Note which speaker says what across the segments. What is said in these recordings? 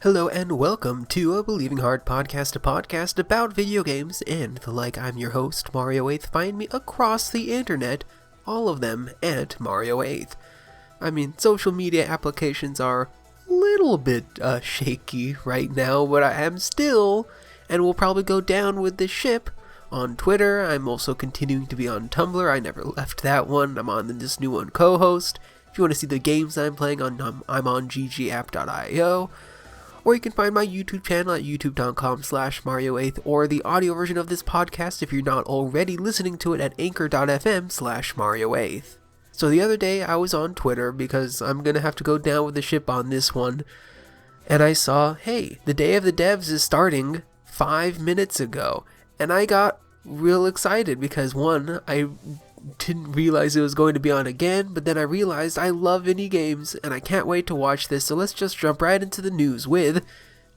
Speaker 1: Hello and welcome to a Believing Heart podcast, a podcast about video games and the like. I'm your host, Mario 8th. Find me across the internet, all of them at Mario 8th. I mean, social media applications are a little bit shaky right now, but I am still, and will probably go down with the ship, on Twitter. I'm also continuing to be on Tumblr. I never left that one. I'm on this new one, co-host. If you want to see the games I'm playing, I'm on ggapp.io. Or you can find my YouTube channel at youtube.com/Mario8th, or the audio version of this podcast if you're not already listening to it at anchor.fm/Mario8th. So the other day I was on Twitter because I'm going to have to go down with the ship on this one, and I saw, hey, the Day of the Devs is starting 5 minutes ago, and I got real excited because one, I didn't realize it was going to be on again, but then I realized I love indie games and I can't wait to watch this, so let's just jump right into the news with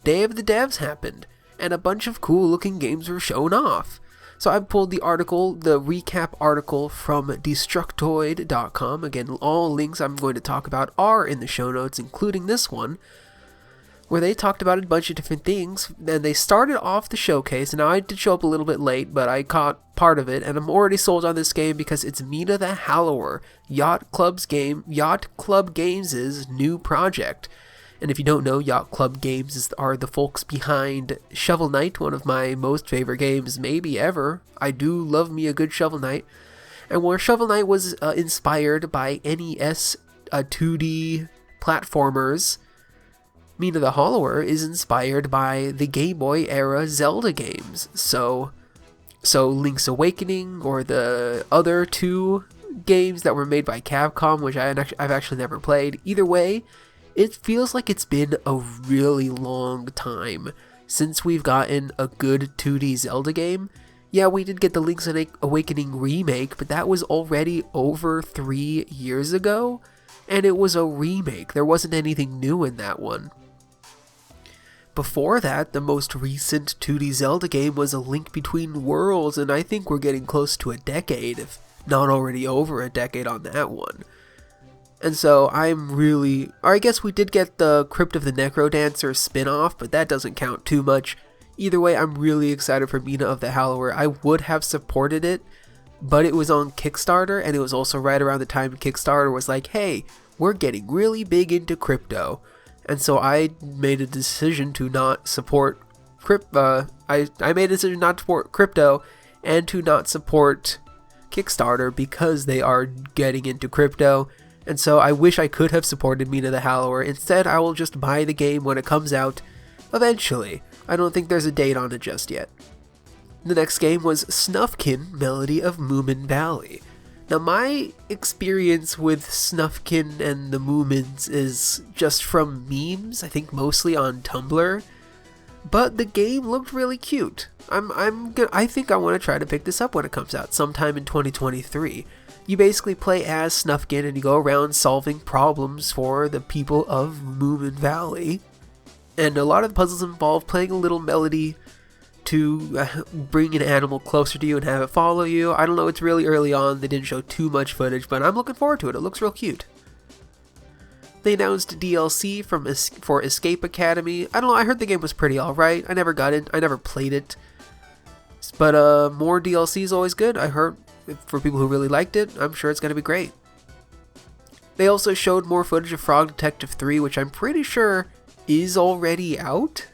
Speaker 1: Day of the Devs happened, and a bunch of cool looking games were shown off. So I pulled the article, the recap article from Destructoid.com. Again, all links I'm going to talk about are in the show notes, including this one, where they talked about a bunch of different things, and they started off the showcase, and now I did show up a little bit late, but I caught part of it, and I'm already sold on this game because it's Mina the Hallower, Yacht Club Games' new project. And if you don't know, Yacht Club Games are the folks behind Shovel Knight, one of my most favorite games maybe ever. I do love me a good Shovel Knight. And where Shovel Knight was inspired by NES 2D platformers, Mina the Hallower is inspired by the Game Boy era Zelda games. So Link's Awakening, or the other two games that were made by Capcom, which I've actually never played. Either way, it feels like it's been a really long time since we've gotten a good 2D Zelda game. Yeah, we did get the Link's Awakening remake, but that was already over 3 years ago, and it was a remake. There wasn't anything new in that one. Before that, the most recent 2D Zelda game was A Link Between Worlds, and I think we're getting close to a decade, if not already over a decade on that one. And so I guess we did get the Crypt of the Necrodancer spin-off, but that doesn't count too much. Either way, I'm really excited for Mina of the Hallower. I would have supported it, but it was on Kickstarter, and it was also right around the time Kickstarter was like, hey, we're getting really big into crypto. And so I made a decision to not support crypto and to not support Kickstarter because they are getting into crypto. And so I wish I could have supported Mina the Hallower. Instead, I will just buy the game when it comes out eventually. I don't think there's a date on it just yet. The next game was Snufkin Melody of Moomin Valley. Now, my experience with Snufkin and the Moomins is just from memes, I think mostly on Tumblr, but the game looked really cute. I think I want to try to pick this up when it comes out, sometime in 2023. You basically play as Snufkin and you go around solving problems for the people of Moomin Valley, and a lot of the puzzles involve playing a little melody to bring an animal closer to you and have it follow you. I don't know, it's really early on, they didn't show too much footage, but I'm looking forward to it. It looks real cute. They announced DLC for Escape Academy. I don't know, I heard the game was pretty alright. I never got it, I never played it. But more DLC is always good. I heard for people who really liked it, I'm sure it's going to be great. They also showed more footage of Frog Detective 3, which I'm pretty sure is already out.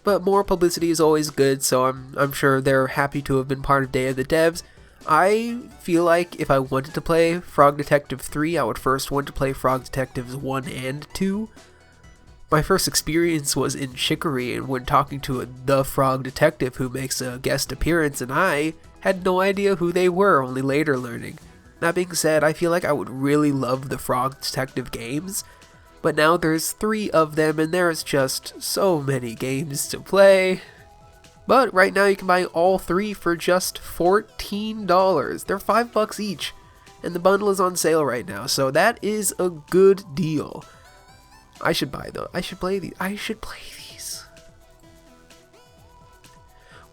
Speaker 1: But more publicity is always good, so I'm sure they're happy to have been part of Day of the Devs. I feel like if I wanted to play Frog Detective 3, I would first want to play Frog Detectives 1 and 2. My first experience was in Chicory, and when talking to the Frog Detective who makes a guest appearance, and I had no idea who they were, only later learning. That being said, I feel like I would really love the Frog Detective games, but now there's 3 of them, and there's just so many games to play. But right now you can buy all 3 for just $14. They're $5 each, and the bundle is on sale right now, so that is a good deal. I should buy those. I should play these.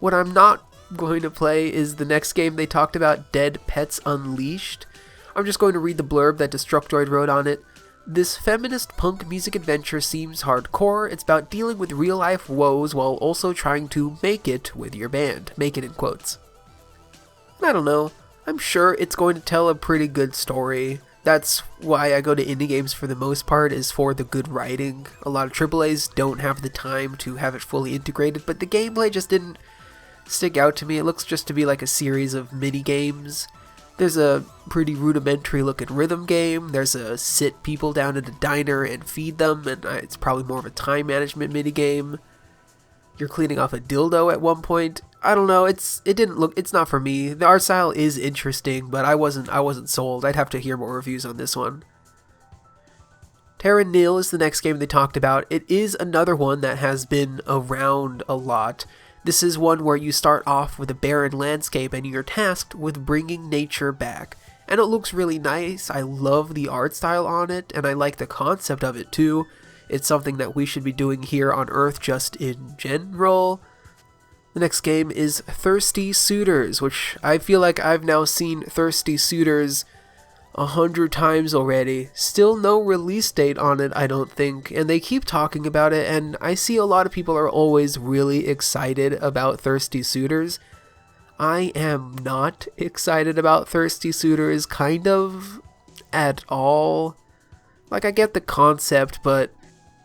Speaker 1: What I'm not going to play is the next game they talked about, Dead Pets Unleashed. I'm just going to read the blurb that Destructoid wrote on it. This feminist punk music adventure seems hardcore. It's about dealing with real life woes while also trying to make it with your band. Make it in quotes. And I don't know. I'm sure it's going to tell a pretty good story. That's why I go to indie games for the most part, is for the good writing. A lot of AAAs don't have the time to have it fully integrated, but the gameplay just didn't stick out to me. It looks just to be like a series of mini games. There's a pretty rudimentary looking rhythm game. There's a sit people down at a diner and feed them, and it's probably more of a time management mini game. You're cleaning off a dildo at one point. I don't know, it's not for me. The art style is interesting, but I wasn't sold. I'd have to hear more reviews on this one. Terra Nil is the next game they talked about. It is another one that has been around a lot. This is one where you start off with a barren landscape and you're tasked with bringing nature back. And it looks really nice. I love the art style on it, and I like the concept of it too. It's something that we should be doing here on Earth just in general. The next game is Thirsty Suitors, which I feel like I've now seen Thirsty Suitors 100 times already. Still no release date on it, I don't think, and they keep talking about it, and I see a lot of people are always really excited about Thirsty Suitors. I am not excited about Thirsty Suitors, kind of, at all. Like, I get the concept,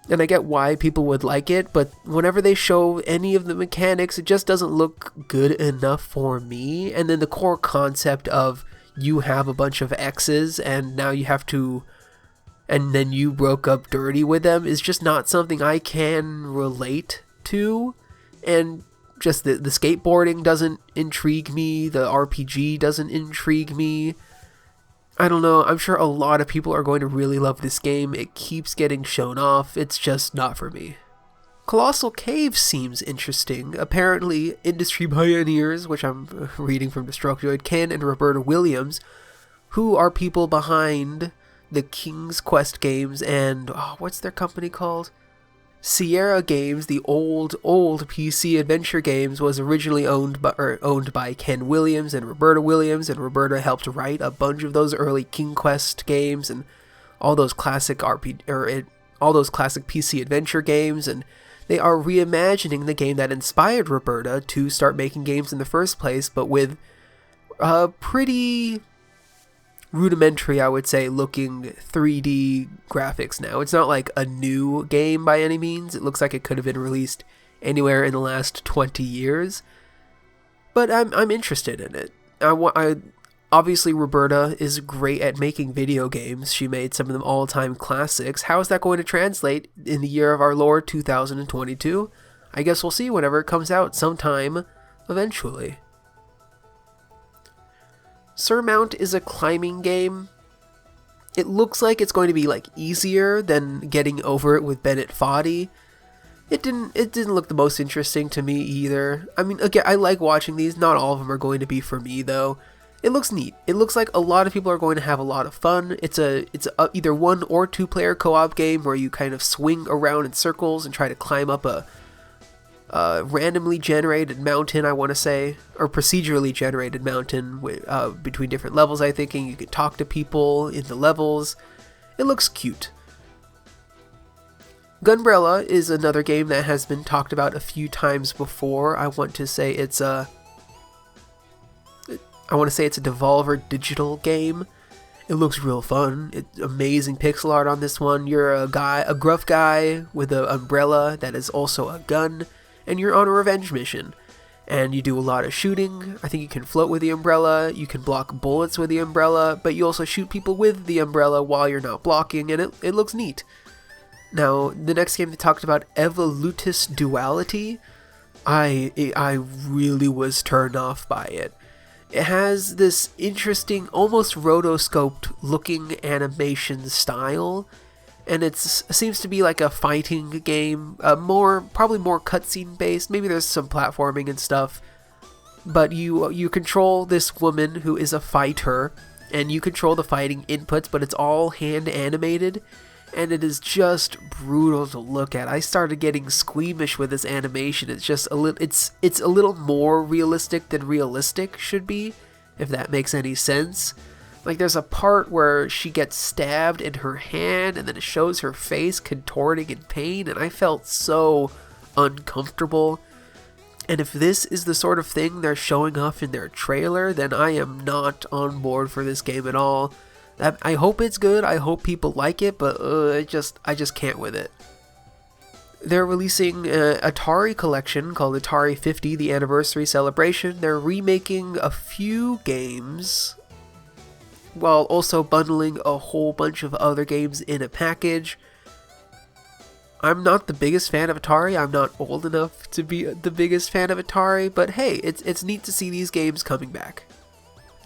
Speaker 1: and I get why people would like it, but whenever they show any of the mechanics, it just doesn't look good enough for me. And then the core concept of you have a bunch of exes and now you have to, and then you broke up dirty with them, is just not something I can relate to. And just the skateboarding doesn't intrigue me, the RPG doesn't intrigue me. I don't know, I'm sure a lot of people are going to really love this game. It keeps getting shown off, it's just not for me. Colossal Cave seems interesting. Apparently, industry pioneers, which I'm reading from Destructoid, Ken and Roberta Williams, who are people behind the King's Quest games and, what's their company called? Sierra Games, the old PC adventure games, was originally owned by Ken Williams, and Roberta helped write a bunch of those early King Quest games and all those classic all those classic PC adventure games, and they are reimagining the game that inspired Roberta to start making games in the first place, but with pretty rudimentary, I would say, looking 3D graphics now. It's not like a new game by any means. It looks like it could have been released anywhere in the last 20 years. But I'm interested in it. Obviously, Roberta is great at making video games. She made some of them all-time classics. How is that going to translate in the year of our Lord 2022? I guess we'll see whenever it comes out sometime eventually. Surmount is a climbing game. It looks like it's going to be like easier than getting over it with Bennett Foddy. It didn't look the most interesting to me either. I mean, again, I like watching these. Not all of them are going to be for me though. It looks neat. It looks like a lot of people are going to have a lot of fun. It's a either 1 or 2 player co-op game where you kind of swing around in circles and try to climb up a randomly generated mountain, I want to say, or procedurally generated mountain between different levels, I think, and you can talk to people in the levels. It looks cute. Gunbrella is another game that has been talked about a few times before. I want to say it's a Devolver Digital game. It looks real fun. It's amazing pixel art on this one. You're a gruff guy with an umbrella that is also a gun, and you're on a revenge mission. And you do a lot of shooting. I think you can float with the umbrella, you can block bullets with the umbrella, but you also shoot people with the umbrella while you're not blocking, and it looks neat. Now, the next game they talked about, Evolutus Duality, I really was turned off by it. It has this interesting, almost rotoscoped looking animation style, and it seems to be like a fighting game, probably more cutscene based. Maybe there's some platforming and stuff, but you control this woman who is a fighter, and you control the fighting inputs, but it's all hand animated, and it is just brutal to look at. I started getting squeamish with this animation. It's just it's a little more realistic than realistic should be, if that makes any sense. Like, there's a part where she gets stabbed in her hand, and then it shows her face contorting in pain, and I felt so uncomfortable. And if this is the sort of thing they're showing off in their trailer, then I am not on board for this game at all. I hope it's good, I hope people like it, but I just can't with it. They're releasing an Atari collection called Atari 50, the Anniversary Celebration. They're remaking a few games, while also bundling a whole bunch of other games in a package. I'm not the biggest fan of Atari. I'm not old enough to be the biggest fan of Atari, but hey, it's neat to see these games coming back.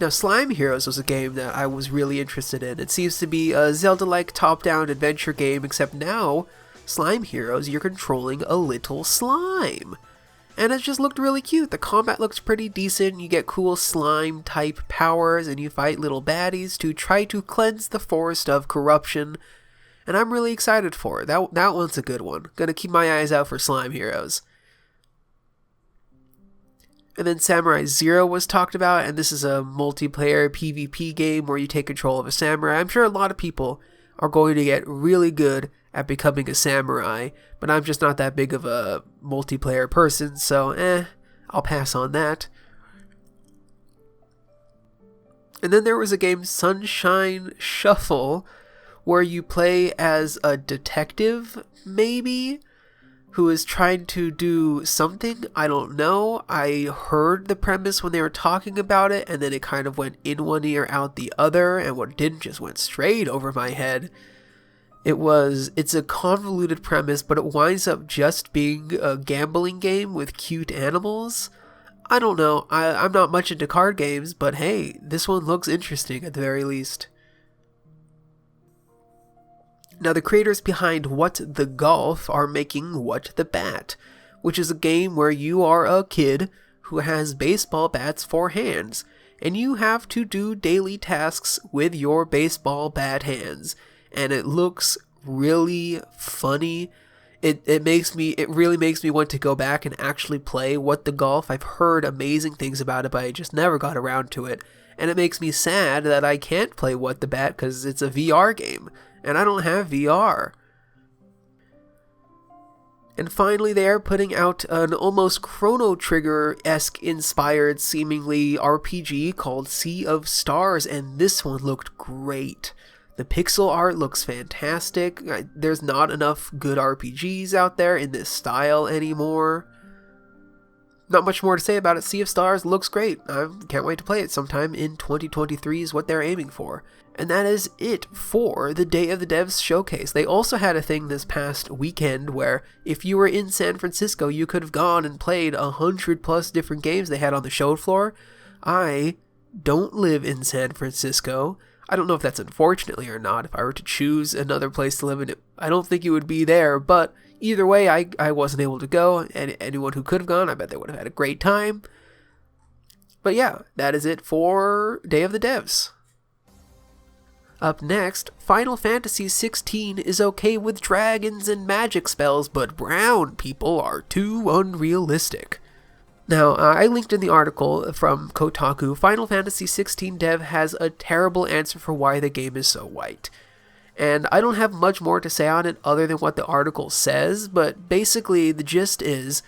Speaker 1: Now, Slime Heroes was a game that I was really interested in. It seems to be a Zelda-like top-down adventure game, except now, Slime Heroes, you're controlling a little slime. And it just looked really cute. The combat looks pretty decent. You get cool slime-type powers, and you fight little baddies to try to cleanse the forest of corruption. And I'm really excited for it. That one's a good one. Gonna keep my eyes out for Slime Heroes. And then Samurai Zero was talked about, and this is a multiplayer PvP game where you take control of a samurai. I'm sure a lot of people are going to get really good at becoming a samurai, but I'm just not that big of a multiplayer person, so I'll pass on that. And then there was a game, Sunshine Shuffle, where you play as a detective, maybe, who is trying to do something. I don't know. I heard the premise when they were talking about it, and then it kind of went in one ear, out the other, and what didn't just went straight over my head. It's a convoluted premise, but it winds up just being a gambling game with cute animals. I don't know. I'm not much into card games, but hey, this one looks interesting at the very least. Now, the creators behind What the Golf are making What the Bat, which is a game where you are a kid who has baseball bats for hands, and you have to do daily tasks with your baseball bat hands, and it looks really funny. It really makes me want to go back and actually play What the Golf. I've heard amazing things about it, but I just never got around to it, and it makes me sad that I can't play What the Bat because it's a VR game. And I don't have VR. And finally, they are putting out an almost Chrono Trigger-esque inspired, seemingly RPG called Sea of Stars, and this one looked great. The pixel art looks fantastic. There's not enough good RPGs out there in this style anymore. Not much more to say about it. Sea of Stars looks great. I can't wait to play it sometime in 2023 is what they're aiming for. And that is it for the Day of the Devs showcase. They also had a thing this past weekend where if you were in San Francisco, you could have gone and played 100+ different games they had on the show floor. I don't live in San Francisco. I don't know if that's unfortunately or not. If I were to choose another place to live in, I don't think it would be there. But either way, I wasn't able to go. And anyone who could have gone, I bet they would have had a great time. But yeah, that is it for Day of the Devs. Up next, Final Fantasy XVI is okay with dragons and magic spells, but brown people are too unrealistic. Now, I linked in the article from Kotaku, Final Fantasy XVI dev has a terrible answer for why the game is so white. And I don't have much more to say on it other than what the article says, but basically the gist is,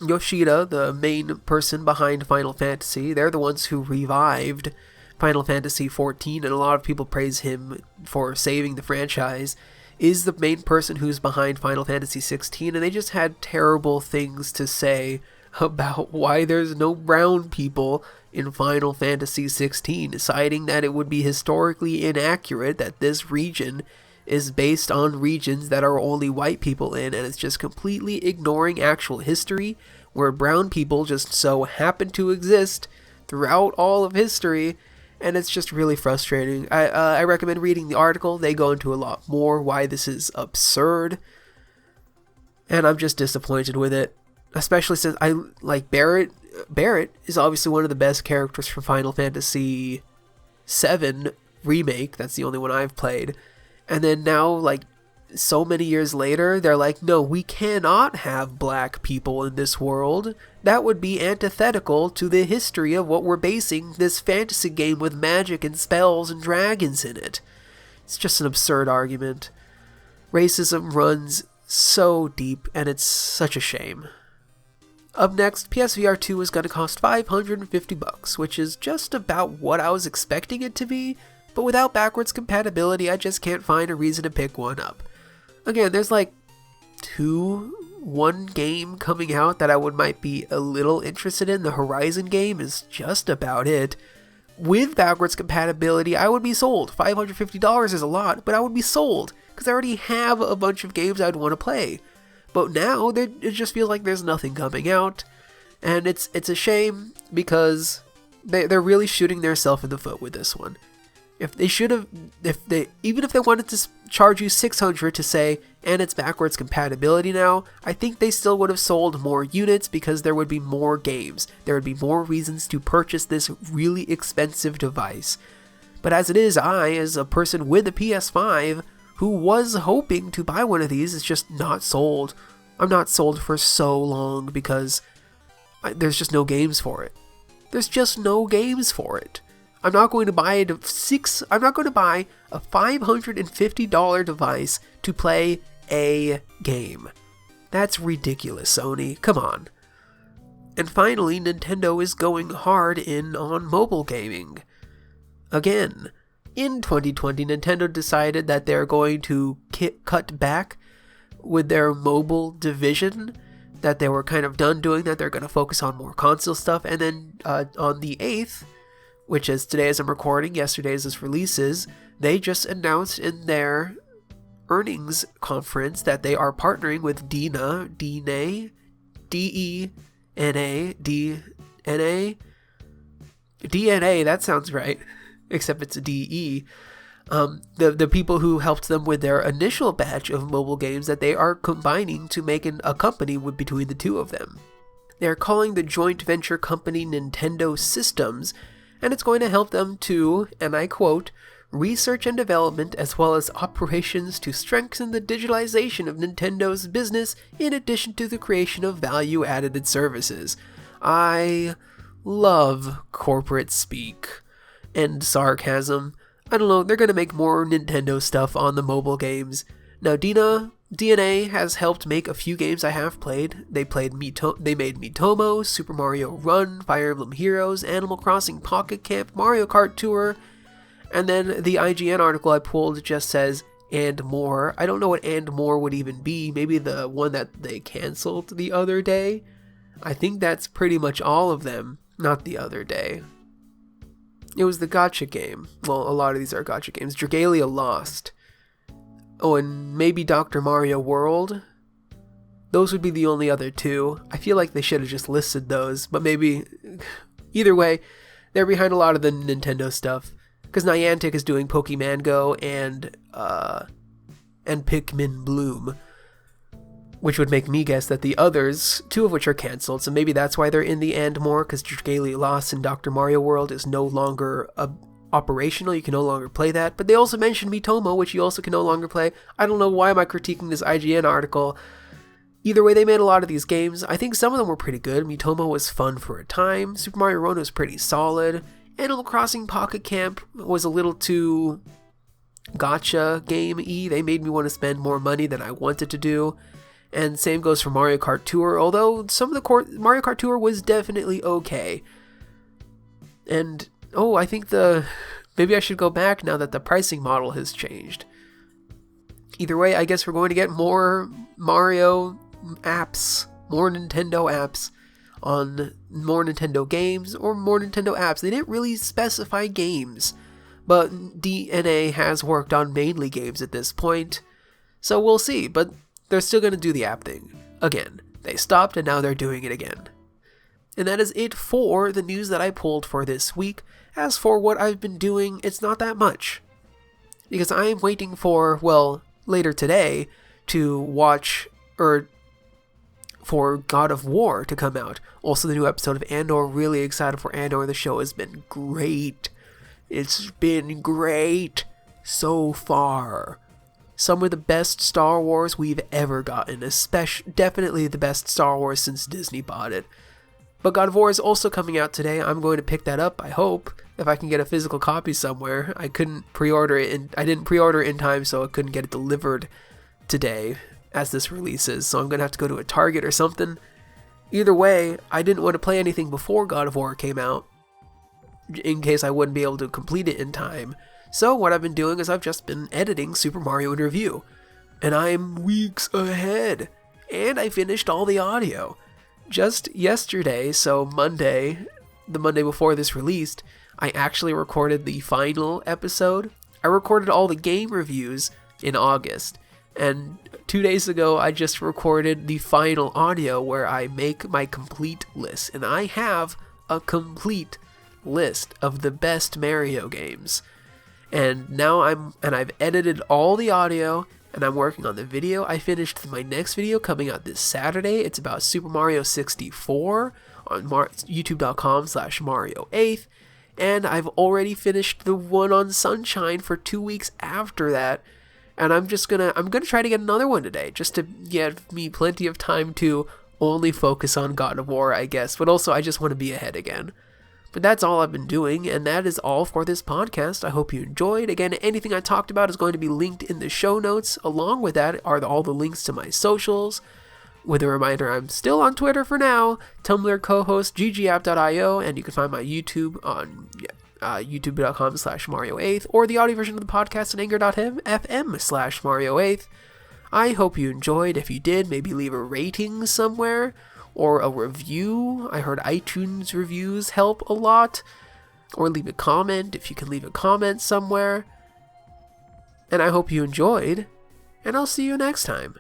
Speaker 1: Yoshida, the main person behind Final Fantasy, they're the ones who revived Final Fantasy XIV, and a lot of people praise him for saving the franchise, is the main person who's behind Final Fantasy XVI, and they just had terrible things to say about why there's no brown people in Final Fantasy XVI, deciding that it would be historically inaccurate that this region is based on regions that are only white people in, and it's just completely ignoring actual history, where brown people just so happen to exist throughout all of history. And it's just really frustrating. I recommend reading the article. They go into a lot more why this is absurd. And I'm just disappointed with it. Especially since I like Barrett. Barrett is obviously one of the best characters from Final Fantasy VII Remake. That's the only one I've played. And then now, like, so many years later, they're like, no, we cannot have black people in this world. That would be antithetical to the history of what we're basing this fantasy game with magic and spells and dragons in it. It's just an absurd argument. Racism runs so deep, and it's such a shame. Up next, PSVR 2 is going to cost $550, which is just about what I was expecting it to be, but without backwards compatibility, I just can't find a reason to pick one up. Again, there's like one game coming out that I might be a little interested in. The Horizon game is just about it. With backwards compatibility, I would be sold. $550 is a lot, but I would be sold, because I already have a bunch of games I'd want to play. But now, it just feels like there's nothing coming out, and it's a shame, because they're really shooting themselves in the foot with this one. Even if they wanted to charge you $600 to say, and it's backwards compatibility now, I think they still would have sold more units because there would be more games. There would be more reasons to purchase this really expensive device. But as it is, I, as a person with a PS5, who was hoping to buy one of these, is just not sold. I'm not sold for so long because there's just no games for it. There's just no games for it. I'm not going to buy a $550 device to play a game. That's ridiculous, Sony. Come on. And finally, Nintendo is going hard in on mobile gaming. Again, in 2020, Nintendo decided that they're going to cut back with their mobile division, that they were kind of done doing that. They're going to focus on more console stuff. And then on the 8th, which is today as I'm recording, yesterday as this releases, they just announced in their earnings conference that they are partnering with DNA, DNA, that sounds right, except it's a DE. The people who helped them with their initial batch of mobile games, that they are combining to make a company between the two of them. They're calling the joint venture company Nintendo Systems, and it's going to help them to, and I quote, research and development as well as operations to strengthen the digitalization of Nintendo's business in addition to the creation of value-added services. I love corporate speak and sarcasm. I don't know, they're going to make more Nintendo stuff on the mobile games. Now, DNA has helped make a few games I have played. They made Miitomo, Super Mario Run, Fire Emblem Heroes, Animal Crossing Pocket Camp, Mario Kart Tour, and then the IGN article I pulled just says, and more. I don't know what and more would even be. Maybe the one that they canceled the other day? I think that's pretty much all of them, not the other day. It was the gacha game. Well, a lot of these are gacha games. Dragalia Lost. Oh, and maybe Dr. Mario World? Those would be the only other two. I feel like they should have just listed those, but maybe... Either way, they're behind a lot of the Nintendo stuff. Because Niantic is doing Pokemon Go and Pikmin Bloom. Which would make me guess that the others, two of which are cancelled, so maybe that's why they're in the and more, because Dragalia Lost and Dr. Mario World is no longer operational, you can no longer play that. But they also mentioned Miitomo, which you also can no longer play. I don't know why am I critiquing this IGN article. Either way, they made a lot of these games. I think some of them were pretty good. Miitomo was fun for a time. Super Mario Run was pretty solid. Animal Crossing Pocket Camp was a little too gacha game-y. They made me want to spend more money than I wanted to do. And same goes for Mario Kart Tour, although some of the Mario Kart Tour was definitely okay. And, I think maybe I should go back now that the pricing model has changed. Either way, I guess we're going to get more Mario apps, more Nintendo apps on more Nintendo games or more Nintendo apps. They didn't really specify games, but DNA has worked on mainly games at this point, so we'll see, but they're still going to do the app thing. Again, they stopped and now they're doing it again. And that is it for the news that I pulled for this week. As for what I've been doing, it's not that much. Because I am waiting for, later today, to watch, for God of War to come out. Also the new episode of Andor, really excited for Andor. The show has been great. It's been great so far. some of the best Star Wars we've ever gotten, definitely the best Star Wars since Disney bought it. But God of War is also coming out today. I'm going to pick that up, I hope, if I can get a physical copy somewhere. I didn't pre-order it in time, so I couldn't get it delivered today as this releases, so I'm going to have to go to a Target or something. Either way, I didn't want to play anything before God of War came out, in case I wouldn't be able to complete it in time. So what I've been doing is I've just been editing Super Mario in Review, and I'm weeks ahead, and I finished all the audio. Just yesterday, so Monday, the Monday before this released, I actually recorded the final episode. I recorded all the game reviews in August, and 2 days ago I just recorded the final audio where I make my complete list, and I have a complete list of the best Mario games. And now I've edited all the audio, and I'm working on the video. I finished my next video coming out this Saturday. It's about Super Mario 64 on youtube.com/Mario8th. And I've already finished the one on Sunshine for 2 weeks after that. And I'm gonna try to get another one today, just to give me plenty of time to only focus on God of War, I guess. But also, I just want to be ahead again. But that's all I've been doing, and that is all for this podcast. I hope you enjoyed. Again, anything I talked about is going to be linked in the show notes. Along with that are all the links to my socials. With a reminder, I'm still on Twitter for now, Tumblr co-host ggApp.io, and you can find my YouTube on youtube.com/Mario8th, or the audio version of the podcast on anchor.fm/Mario8th. I hope you enjoyed. If you did, maybe leave a rating somewhere, or a review. I heard iTunes reviews help a lot. Or leave a comment if you can leave a comment somewhere. And I hope you enjoyed, and I'll see you next time.